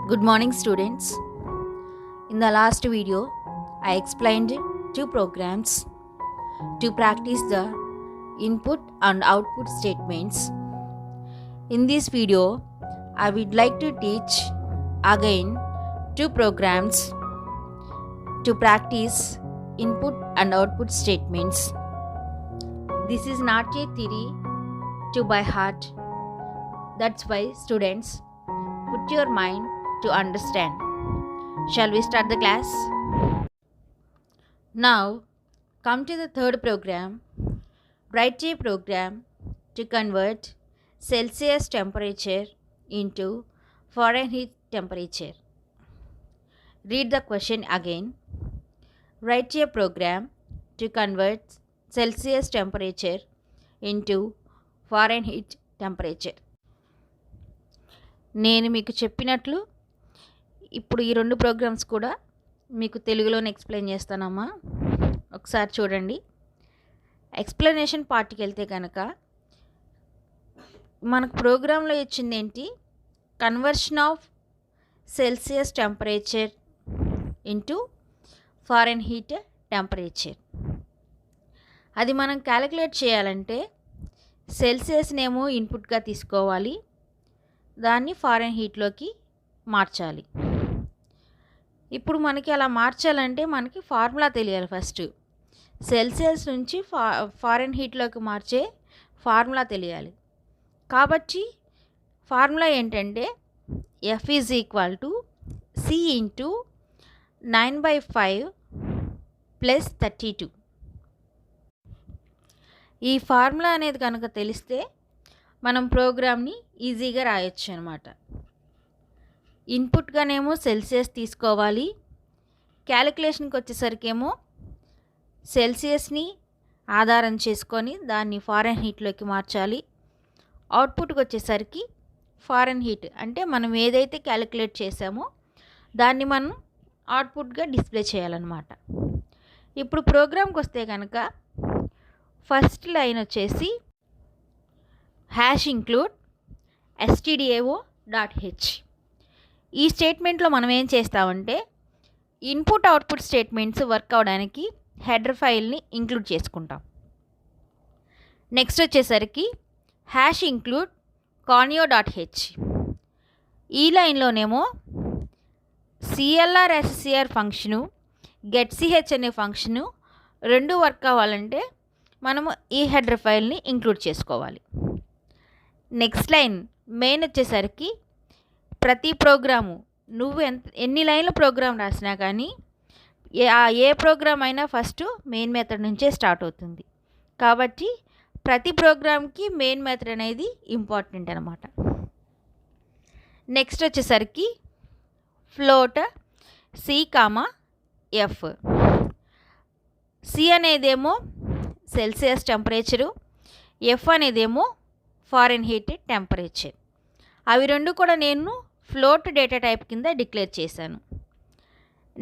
Good morning, students. In the last video, I explained two programs to practice the input and output statements. In this video, I would like to teach again two programs to practice input and output statements. This is not a theory to by heart. That's why, students, put your mind to understand. Shall we start the class? Now, come to the third program. Write a program to convert Celsius temperature into Fahrenheit temperature. Read the question again. Write a program to convert Celsius temperature into Fahrenheit temperature. నేను మీకు చెప్పినట్లు ఇప్పుడు ఈ రెండు programmes కూడా మీకు తెలుగులోనే explain చేస్తానమ్మా. ఒకసారి చూడండి. ఎక్స్ప్లెనేషన్ పార్ట్కి వెళ్తే కనుక మనకు ప్రోగ్రాంలో ఇచ్చింది ఏంటి? Conversion of Celsius temperature into Fahrenheit temperature. అది మనం క్యాలిక్యులేట్ చేయాలంటే సెల్సియస్నేమో ఇన్పుట్గా తీసుకోవాలి, దాన్ని ఫారెన్హీట్లోకి మార్చాలి. ఇప్పుడు మనకి అలా మార్చాలంటే మనకి ఫార్ములా తెలియాలి. ఫస్ట్ సెల్సియస్ నుంచి ఫారెన్హీట్లోకి మార్చే ఫార్ములా తెలియాలి. కాబట్టి ఫార్ములా ఏంటంటే F is equal to C into 9/5 plus 32. ఈ ఫార్ములా అనేది కనుక తెలిస్తే మనం ప్రోగ్రామ్ని ఈజీగా రాయొచ్చు అనమాట. ఇన్పుట్గానేమో సెల్సియస్ తీసుకోవాలి, క్యాలిక్యులేషన్కి వచ్చేసరికేమో సెల్సియస్ని ఆధారం చేసుకొని దాన్ని ఫారెన్హీట్లోకి మార్చాలి. అవుట్పుట్కి వచ్చేసరికి ఫారెన్హీట్ అంటే మనం ఏదైతే క్యాలిక్యులేట్ చేసామో దాన్ని మనం అవుట్పుట్గా డిస్ప్లే చేయాలన్నమాట. ఇప్పుడు ప్రోగ్రామ్కి వస్తే కనుక ఫస్ట్ లైన్ వచ్చేసి #include stdio.h. ఈ స్టేట్మెంట్లో మనం ఏం చేస్తామంటే ఇన్పుట్ అవుట్పుట్ స్టేట్మెంట్స్ వర్క్ అవడానికి హెడర్ ఫైల్ని ఇంక్లూడ్ చేసుకుంటాం. నెక్స్ట్ వచ్చేసరికి #include conio.h. ఈ లైన్లోనేమో CLR SCR ఫంక్షను, getch అనే ఫంక్షను రెండు వర్క్ అవ్వాలంటే మనము ఈ హెడర్ ఫైల్ని ఇంక్లూడ్ చేసుకోవాలి. నెక్స్ట్ లైన్ మెయిన్ వచ్చేసరికి ప్రతి ప్రోగ్రాము నువ్వు ఎన్ని లైన్ల ప్రోగ్రామ్ రాసినా కానీ ఏ ప్రోగ్రామ్ అయినా ఫస్ట్ మెయిన్ మెథడ్ నుంచే స్టార్ట్ అవుతుంది. కాబట్టి ప్రతి ప్రోగ్రామ్కి మెయిన్ మెథడ్ అనేది ఇంపార్టెంట్ అనమాట. నెక్స్ట్ వచ్చేసరికి ఫ్లోట్ C,F. C అనేదేమో సెల్సియస్ టెంపరేచరు, F అనేదేమో ఫారెన్హీట్ టెంపరేచర్. అవి రెండు కూడా నేను ఫ్లోట్ డేటా టైప్ కింద డిక్లేర్ చేశాను.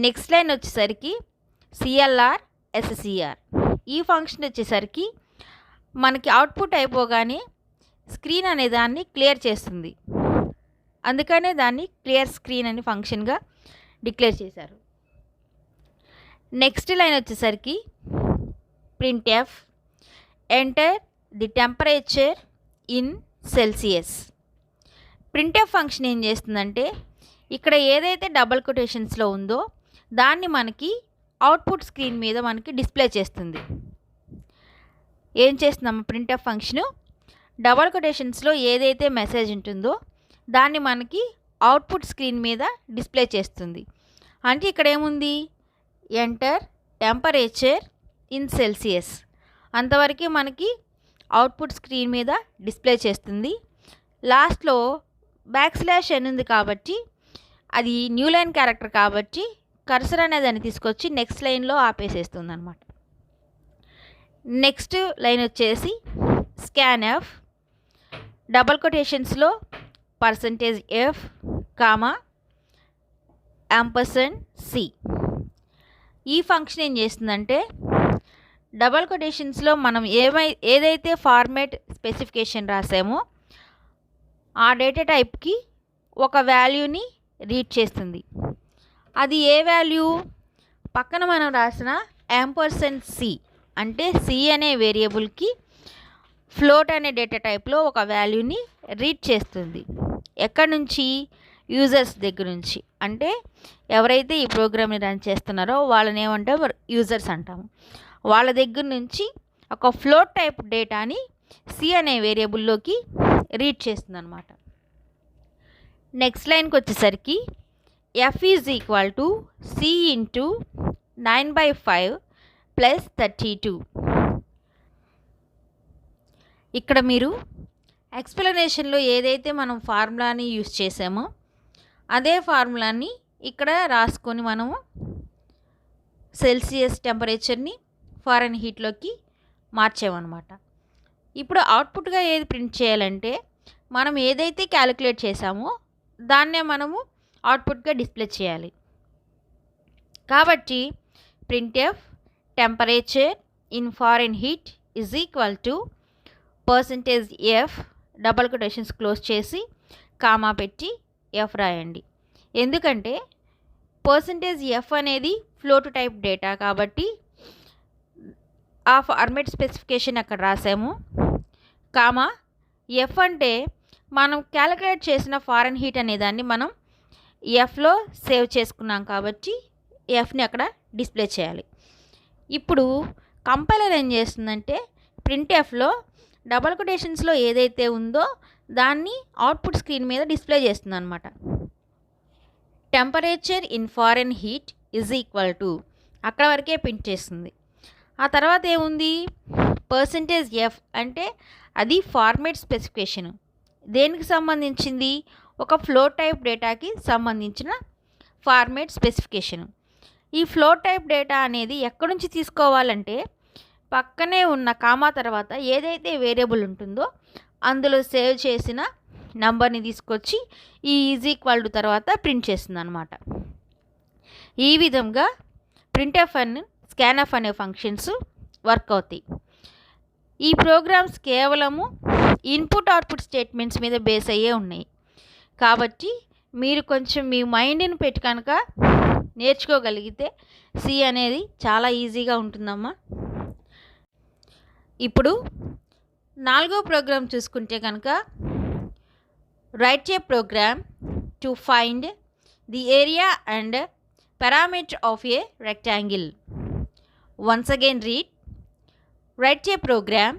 నెక్స్ట్ లైన్ వచ్చేసరికి CLR SCR. ఈ ఫంక్షన్ వచ్చేసరికి మనకి అవుట్పుట్ అయిపోగానే స్క్రీన్ అనే దాన్ని క్లియర్ చేస్తుంది, అందుకనే దాన్ని క్లియర్ స్క్రీన్ అనే ఫంక్షన్గా డిక్లేర్ చేశారు. నెక్స్ట్ లైన్ వచ్చేసరికి printf enter the temperature in Celsius. Printf function ఏం చేస్తుందంటే ఇక్కడ ఏదైతే డబుల్ కొటేషన్స్లో ఉందో దాన్ని మనకి అవుట్పుట్ స్క్రీన్ మీద మనకి డిస్ప్లే చేస్తుంది. ఏం చేస్తున్నాము? ప్రింట్ఎఫ్ ఫంక్షను డబుల్ కొటేషన్స్లో ఏదైతే మెసేజ్ ఉంటుందో దాన్ని మనకి అవుట్పుట్ స్క్రీన్ మీద డిస్ప్లే చేస్తుంది. అంటే ఇక్కడ ఏముంది? ఎంటర్ టెంపరేచర్ ఇన్ సెల్సియస్ అంతవరకు మనకి అవుట్పుట్ స్క్రీన్ మీద డిస్ప్లే చేస్తుంది. లాస్ట్లో \n ఉంది కాబట్టి అది న్యూ లైన్ క్యారెక్టర్ కాబట్టి కర్సర్ అనే దాన్ని తీసుకొచ్చి నెక్స్ట్ లైన్లో ఆపేసేస్తుంది అనమాట. నెక్స్ట్ లైన్ వచ్చేసి scanf డబల్ కొటేషన్స్లో %f, %C. ఈ ఫంక్షన్ ఏం చేస్తుందంటే డబల్ కొటేషన్స్లో మనం ఏదైతే ఫార్మాట్ స్పెసిఫికేషన్ రాసామో ఆ డేటా టైప్కి ఒక వాల్యూని రీడ్ చేస్తుంది. అది ఏ వాల్యూ? పక్కన మనం రాసిన &c అంటే సి అనే వేరియబుల్కి ఫ్లోట్ అనే డేటా టైప్లో ఒక వాల్యూని రీడ్ చేస్తుంది. ఎక్కడి నుంచి? యూజర్స్ దగ్గర నుంచి. అంటే ఎవరైతే ఈ ప్రోగ్రామ్ని రన్ చేస్తున్నారో వాళ్ళని ఏమంటాం? యూజర్స్ అంటాము. వాళ్ళ దగ్గర నుంచి ఒక ఫ్లోట్ టైప్ డేటాని సి అనే వేరియబుల్లోకి రీడ్ చేస్తుంది అనమాట. నెక్స్ట్ లైన్కి వచ్చేసరికి f is equal to c into 9/5 plus 32. ఇక్కడ మీరు ఎక్స్ప్లెనేషన్లో ఏదైతే మనం ఫార్ములాని యూజ్ చేసామో అదే ఫార్ములాని ఇక్కడ రాసుకొని మనము సెల్సియస్ టెంపరేచర్ని ఫారెన్హీట్లోకి మార్చామన్నమాట. ఇప్పుడు అవుట్పుట్గా ఏది ప్రింట్ చేయాలంటే మనం ఏదైతే క్యాలిక్యులేట్ చేసామో దాన్నే మనము అవుట్పుట్గా డిస్ప్లే చేయాలి. కాబట్టి printf temperature in Fahrenheit is equal to %f double quotations close చేసి కామా పెట్టి f రాయండి. ఎందుకంటే %f అనేది ఫ్లోట్ టైప్ డేటా కాబట్టి ఆ ఫార్మాట్ స్పెసిఫికేషన్ అక్కడ రాసాము. కామా f అంటే మనం క్యాలిక్యులేట్ చేసిన ఫారెన్హీట్ అనేదాన్ని మనం ఎఫ్లో సేవ్ చేసుకున్నాం కాబట్టి ఎఫ్ని అక్కడ డిస్ప్లే చేయాలి. ఇప్పుడు కంపైలర్ ఏం చేస్తుందంటే ప్రింట్ఎఫ్లో డబల్ కొటేషన్స్లో ఏదైతే ఉందో దాన్ని అవుట్పుట్ స్క్రీన్ మీద డిస్ప్లే చేస్తుంది అనమాట. Temperature in Fahrenheit is equal to అక్కడ వరకే ప్రింట్ చేస్తుంది. ఆ తర్వాత ఏముంది? %f అంటే అది ఫార్మాట్ స్పెసిఫికేషన్. దేనికి సంబంధించింది? ఒక ఫ్లోట్ టైప్ డేటాకి సంబంధించిన ఫార్మాట్ స్పెసిఫికేషన్. ఈ ఫ్లోట్ టైప్ డేటా అనేది ఎక్కడి నుంచి తీసుకోవాలంటే పక్కనే ఉన్న కామా తర్వాత ఏదైతే వేరియబుల్ ఉంటుందో అందులో సేవ్ చేసిన నంబర్ని తీసుకొచ్చి ఈ ఈజ్ ఈక్వల్ టు తర్వాత ప్రింట్ చేస్తుంది అనమాట. ఈ విధంగా ప్రింట్ఎఫ్ అండ్ స్కాన్ఎఫ్ అనే ఫంక్షన్స్ వర్క్ అవుతాయి. ఈ ప్రోగ్రామ్స్ కేవలము ఇన్పుట్ అవుట్పుట్ స్టేట్మెంట్స్ మీద బేస్ అయ్యే ఉన్నాయి కాబట్టి మీరు కొంచెం మీ మైండ్ని పెట్టి కనుక నేర్చుకోగలిగితే సి అనేది చాలా ఈజీగా ఉంటుందమ్మా. ఇప్పుడు 4వ ప్రోగ్రామ్ చూసుకుంటే కనుక write a program to find the area and parameter of a rectangle. Once again read write a program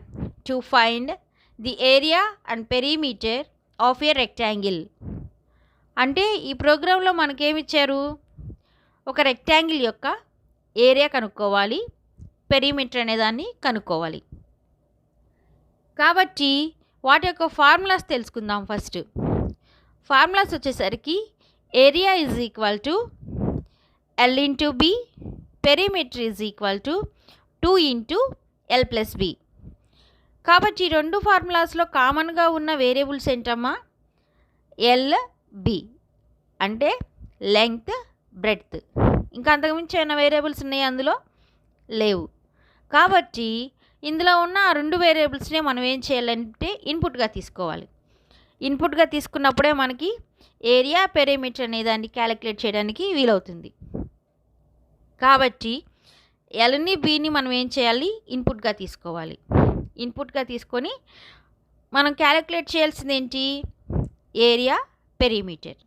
to find the area and perimeter of a rectangle. అంటే ఈ ప్రోగ్రాంలో మనకేమిచ్చారు? ఒక రెక్టాంగిల్ యొక్క ఏరియా కనుక్కోవాలి, పెరిమీటర్ అనేదాన్ని కనుక్కోవాలి. కాబట్టి వాటి యొక్క ఫార్ములాస్ తెలుసుకుందాం. ఫస్ట్ ఫార్ములాస్ వచ్చేసరికి area is equal to L into b, perimeter is equal to 2 into L+b. కాబట్టి ఈ రెండు ఫార్ములాస్లో కామన్గా ఉన్న వేరియబుల్స్ ఏంటమ్మా? LB అంటే లెంగ్త్, బ్రెడ్త్. ఇంకా అంతకుమించి ఏమైనా వేరియబుల్స్ ఉన్నాయి అందులో? లేవు. కాబట్టి ఇందులో ఉన్న ఆ రెండు వేరియబుల్స్నే మనం ఏం చేయాలంటే ఇన్పుట్గా తీసుకోవాలి. ఇన్పుట్గా తీసుకున్నప్పుడే మనకి ఏరియా, పెరిమీటర్ అనే దాన్ని క్యాలిక్యులేట్ చేయడానికి వీలవుతుంది. కాబట్టి ఎల్ని బిని మనం ఏం చేయాలి? ఇన్పుట్గా తీసుకోవాలి. ఇన్పుట్గా తీసుకొని మనం క్యాలిక్యులేట్ చేయాల్సింది ఏంటి? Area, perimeter.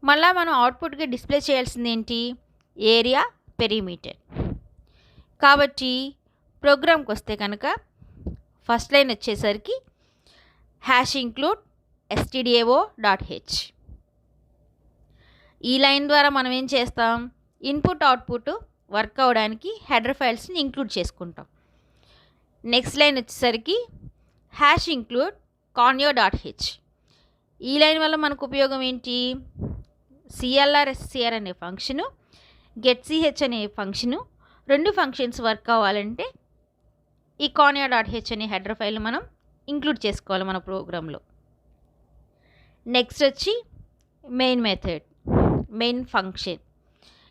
మళ్ళీ మనం అవుట్పుట్గా డిస్ప్లే చేయాల్సింది ఏంటి? Area, perimeter. కాబట్టి ప్రోగ్రామ్కి వస్తే కనుక ఫస్ట్ లైన్ వచ్చేసరికి #include stdio.h. ఈ లైన్ ద్వారా మనం ఏం చేస్తాం? ఇన్పుట్ అవుట్పుట్ వర్క్ అవడానికి హెడర్ ఫైల్స్ని ఇంక్లూడ్ చేసుకుంటాం. నెక్స్ట్ లైన్ వచ్చేసరికి #include conio.h. ఈ లైన్ వల్ల మనకు ఉపయోగం ఏంటి? clr/scr అనే ఫంక్షను, getch అనే ఫంక్షను, రెండు ఫంక్షన్స్ వర్క్ అవ్వాలంటే ఈ conio.h అనే హెడర్ ఫైల్ మనం ఇంక్లూడ్ చేసుకోవాలి మన ప్రోగ్రాంలో. నెక్స్ట్ వచ్చి మెయిన్ మెథడ్, మెయిన్ ఫంక్షన్.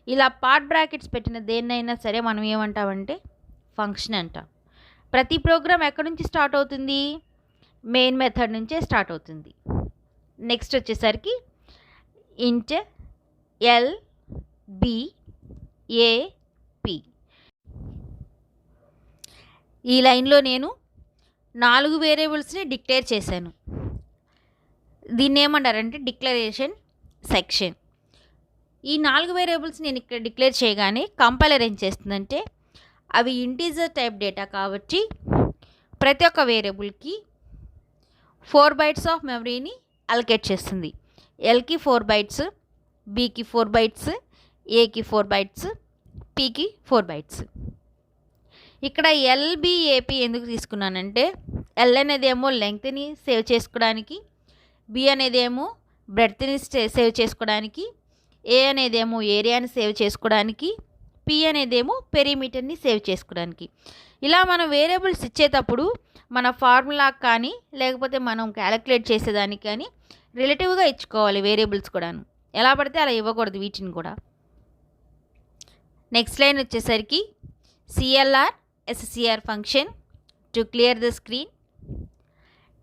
ఇలా పార్ట్ బ్రాకెట్స్ పెట్టిన దేన్నైనా సరే మనం ఏమంటామంటే ఫంక్షన్ అంటాం. ప్రతి ప్రోగ్రామ్ ఎక్కడి నుంచి స్టార్ట్ అవుతుంది? మెయిన్ మెథడ్ నుంచే స్టార్ట్ అవుతుంది. నెక్స్ట్ వచ్చేసరికి ఇంట్ ఎల్ బి ఏ పి. ఈ లైన్లో నేను 4 వేరియబుల్స్ని డిక్లేర్ చేశాను. దీన్ని ఏమంటారంటే డిక్లరేషన్ సెక్షన్. ఈ 4 వేరియబుల్స్ నేను ఇక్కడ డిక్లేర్ చేయగానే కంపైలర్ ఏం చేస్తుందంటే అవి ఇంటీజర్ టైప్ డేటా కాబట్టి ప్రతి ఒక్క వేరియబుల్కి 4 బైట్స్ ఆఫ్ మెమరీని అలొకేట్ చేస్తుంది. ఎల్కి 4 బైట్స్, బికి 4 బైట్స్, ఏకి 4 బైట్స్, పికి 4 బైట్స్. ఇక్కడ ఎల్బిఏపి ఎందుకు తీసుకున్నానంటే ఎల్ అనేదేమో లెంగ్త్ని సేవ్ చేసుకోవడానికి, బి అనేదేమో బ్రెడ్త్ని సేవ్ చేసుకోవడానికి, ఏ అనేదేమో ఏరియాని సేవ్ చేసుకోవడానికి, పి అనేదేమో పెరిమీటర్ని సేవ్ చేసుకోవడానికి. ఇలా మనం వేరియబుల్స్ ఇచ్చేటప్పుడు మన ఫార్ములా కానీ లేకపోతే మనం క్యాలిక్యులేట్ చేసేదానికి కానీ రిలేటివ్గా ఇచ్చుకోవాలి. వేరియబుల్స్ కూడాను ఎలా పడితే అలా ఇవ్వకూడదు వీటిని కూడా. నెక్స్ట్ లైన్ వచ్చేసరికి CLR SCR function to clear the screen.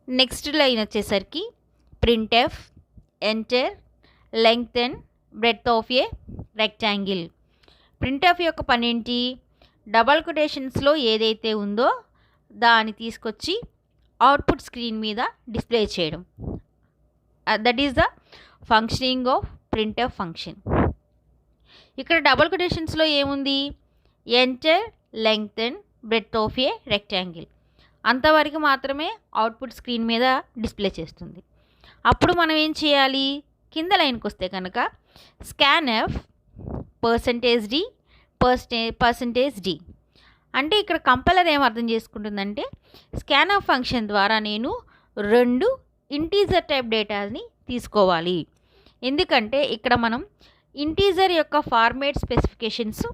Next line వచ్చేసరికి printf enter length and breadth of a rectangle. Printf యొక్క పని ఏంటి? డబల్ కొటేషన్స్లో ఏదైతే ఉందో దాన్ని తీసుకొచ్చి అవుట్పుట్ స్క్రీన్ మీద డిస్ప్లే చేయడం. That is the functioning of printf function. ఇక్కడ డబల్ కొటేషన్స్లో ఏముంది? Enter length and breadth of a rectangle అంతవరకు మాత్రమే అవుట్పుట్ స్క్రీన్ మీద డిస్ప్లే చేస్తుంది. అప్పుడు మనం ఏం చేయాలి? కింద లైన్కి వస్తే కనుక స్కాన్ఎఫ్ %d %d అంటే ఇక్కడ కంపైలర్ ఏం అర్థం చేసుకుంటుందంటే స్కాన్ఎఫ్ ఫంక్షన్ ద్వారా నేను 2 ఇంటీజర్ టైప్ డేటాని తీసుకోవాలి. ఎందుకంటే ఇక్కడ మనం ఇంటీజర్ యొక్క ఫార్మేట్ స్పెసిఫికేషన్స్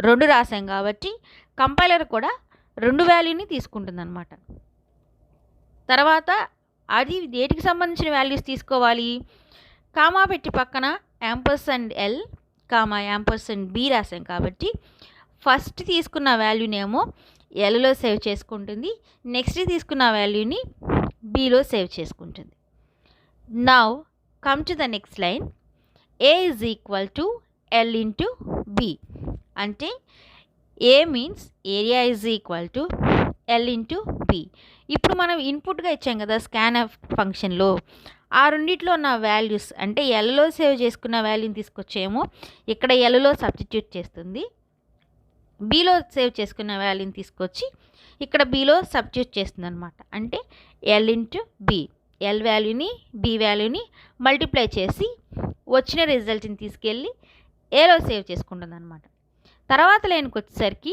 2 రాసాం కాబట్టి కంపైలర్ కూడా 2 వాల్యూని తీసుకుంటుందన్నమాట. తర్వాత అది దేటికి సంబంధించిన వాల్యూస్ తీసుకోవాలి? కామా పెట్టి పక్కన %L, %B రాసాం కాబట్టి ఫస్ట్ తీసుకున్న వాల్యూనేమో ఎల్లో సేవ్ చేసుకుంటుంది, నెక్స్ట్ తీసుకున్న వాల్యూని బీలో సేవ్ చేసుకుంటుంది. Now come to the next line. A is equal to L into B అంటే A means area is equal to L into B. ఇప్పుడు మనం ఇన్పుట్గా ఇచ్చాం కదా స్కాన్ఎఫ్ ఫంక్షన్లో, ఆ రెండిట్లో ఉన్న వాల్యూస్ అంటే ఎల్లో సేవ్ చేసుకున్న వాల్యూని తీసుకొచ్చేమో ఇక్కడ ఎల్లో సబ్స్టిట్యూట్ చేస్తుంది, బీలో సేవ్ చేసుకున్న వాల్యూని తీసుకొచ్చి ఇక్కడ బీలో సబ్స్టిట్యూట్ చేస్తుంది అనమాట. అంటే L into B, ఎల్ వాల్యూని బి వాల్యూని మల్టిప్లై చేసి వచ్చిన రిజల్ట్ని తీసుకెళ్ళి ఏలో సేవ్ చేసుకుంటుంది అనమాట. తర్వాత లైన్కి వచ్చేసరికి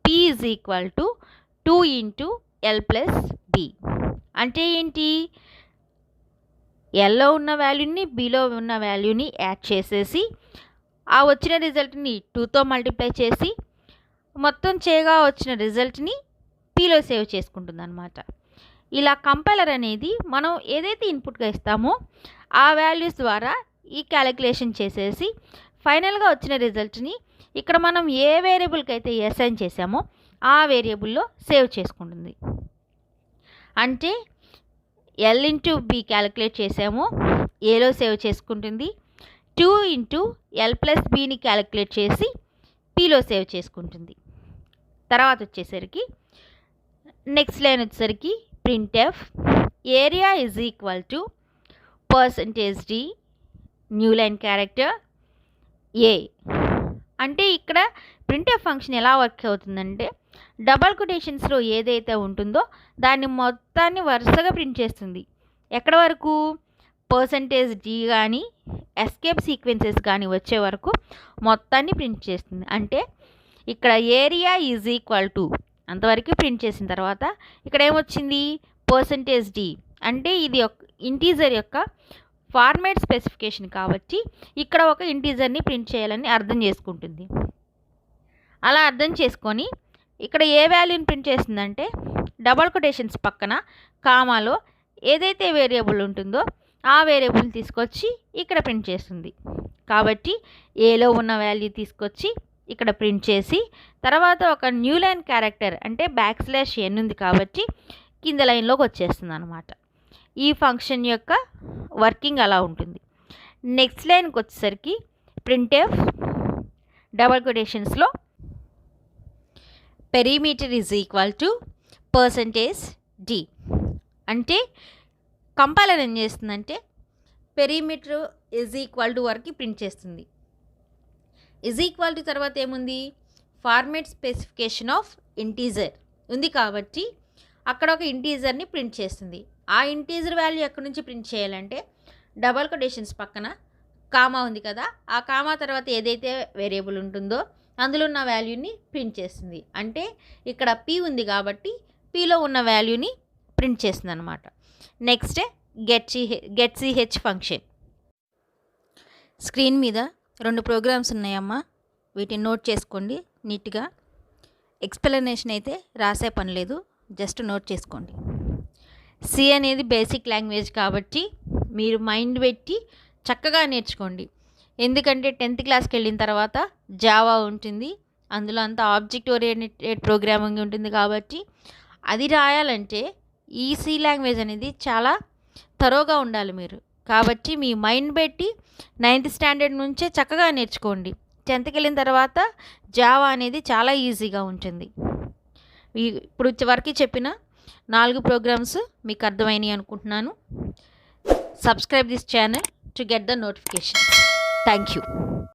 P is equal to 2 into L plus B అంటే ఏంటి? ఎల్లో ఉన్న వాల్యూని బీలో ఉన్న వాల్యూని యాడ్ చేసేసి ఆ వచ్చిన రిజల్ట్ని 2తో మల్టిప్లై చేసి మొత్తం చేయగా వచ్చిన రిజల్ట్ని పీలో సేవ్ చేసుకుంటుంది అనమాట. ఇలా కంపైలర్ అనేది మనం ఏదైతే ఇన్పుట్గా ఇస్తామో ఆ వాల్యూస్ ద్వారా ఈ క్యాలిక్యులేషన్ చేసేసి ఫైనల్గా వచ్చిన రిజల్ట్ని ఇక్కడ మనం ఏ వేరియబుల్కి అయితే అసైన్ చేసామో ఆ వేరియబుల్లో సేవ్ చేసుకుంటుంది. అంటే L into B క్యాలిక్యులేట్ చేసామో ఏలో సేవ్ చేసుకుంటుంది, 2 into L plus Bని క్యాలిక్యులేట్ చేసి పీలో సేవ్ చేసుకుంటుంది. తర్వాత వచ్చేసరికి నెక్స్ట్ లైన్ వచ్చేసరికి printf area is equal to %d new line character a. అంటే ఇక్కడ ప్రింట్ఎఫ్ ఫంక్షన్ ఎలా వర్క్ అవుతుందంటే డబల్ కొటేషన్స్లో ఏదైతే ఉంటుందో దాన్ని మొత్తాన్ని వరుసగా ప్రింట్ చేస్తుంది. ఎక్కడ వరకు? %d కానీ ఎస్కేప్ సీక్వెన్సెస్ కానీ వచ్చే వరకు మొత్తాన్ని ప్రింట్ చేస్తుంది. అంటే ఇక్కడ ఏరియా ఈజ్ ఈక్వల్ టు అంతవరకు ప్రింట్ చేసిన తర్వాత ఇక్కడ ఏమొచ్చింది? %d అంటే ఇది ఒక ఇంటీజర్ యొక్క ఫార్మాట్ స్పెసిఫికేషన్ కాబట్టి ఇక్కడ ఒక ఇంటీజర్ని ప్రింట్ చేయాలని అర్థం చేసుకుంటుంది. అలా అర్థం చేసుకొని ఇక్కడ ఏ వాల్యూని ప్రింట్ చేస్తుందంటే డబల్ కొటేషన్స్ పక్కన కామాలో ఏదైతే వేరియబుల్ ఉంటుందో ఆ వేరియబుల్ని తీసుకొచ్చి ఇక్కడ ప్రింట్ చేస్తుంది. కాబట్టి ఏలో ఉన్న వాల్యూ తీసుకొచ్చి ఇక్కడ ప్రింట్ చేసి తర్వాత ఒక న్యూ లైన్ క్యారెక్టర్ అంటే \n ఉంది కాబట్టి కింద లైన్లోకి వచ్చేస్తుంది అనమాట. ఈ ఫంక్షన్ యొక్క వర్కింగ్ అలా ఉంటుంది. నెక్స్ట్ లైన్కి వచ్చేసరికి ప్రింట్ఎఫ్ డబల్ కొటేషన్స్లో perimeter is equal to %d. అంటే కంపైలర్ ఏం చేస్తుందంటే పెరిమీటర్ ఈజ్ ఈక్వల్ టు వరకు ప్రింట్ చేస్తుంది. ఈజ్ ఈక్వల్ టు తర్వాత ఏముంది, ఫార్మేట్ స్పెసిఫికేషన్ ఆఫ్ ఇంటీజర్ ఉంది కాబట్టి అక్కడ ఒక ఇంటీజర్ని ప్రింట్ చేస్తుంది. ఆ ఇంటీజర్ వాల్యూ ఎక్కడి నుంచి ప్రింట్ చేయాలంటే డబల్ కొటేషన్స్ పక్కన కామా ఉంది కదా, ఆ కామా తర్వాత ఏదైతే వేరియబుల్ ఉంటుందో అందులో ఉన్న వాల్యూని ప్రింట్ చేస్తుంది. అంటే ఇక్కడ p ఉంది కాబట్టి pలో ఉన్న వాల్యూని ప్రింట్ చేస్తుంది అనమాట. Next get ch function. Screen మీద 2 ప్రోగ్రామ్స్ ఉన్నాయమ్మా, వీటిని నోట్ చేసుకోండి నీట్గా. ఎక్స్ప్లెనేషన్ అయితే రాసే పని లేదు, జస్ట్ నోట్ చేసుకోండి. సి అనేది బేసిక్ లాంగ్వేజ్ కాబట్టి మీరు మైండ్ పెట్టి చక్కగా నేర్చుకోండి. ఎందుకంటే 10th క్లాస్కి వెళ్ళిన తర్వాత జావా ఉంటుంది, అందులో అంతా ఆబ్జెక్ట్ ఓరియంటెడ్ ప్రోగ్రామింగ్ ఉంటుంది కాబట్టి అది రాయాలంటే ఈ సి లాంగ్వేజ్ అనేది చాలా తరోగా ఉండాలి మీరు. కాబట్టి మీ మైండ్ పెట్టి 9th స్టాండర్డ్ నుంచే చక్కగా నేర్చుకోండి. 10థ్కి వెళ్ళిన తర్వాత జావా అనేది చాలా ఈజీగా ఉంటుంది. ఇప్పుడు వరకు చెప్పిన 4 ప్రోగ్రామ్స్ మీకు అర్థమైనాయి అనుకుంటున్నాను. Subscribe this channel to get the notification. Thank you.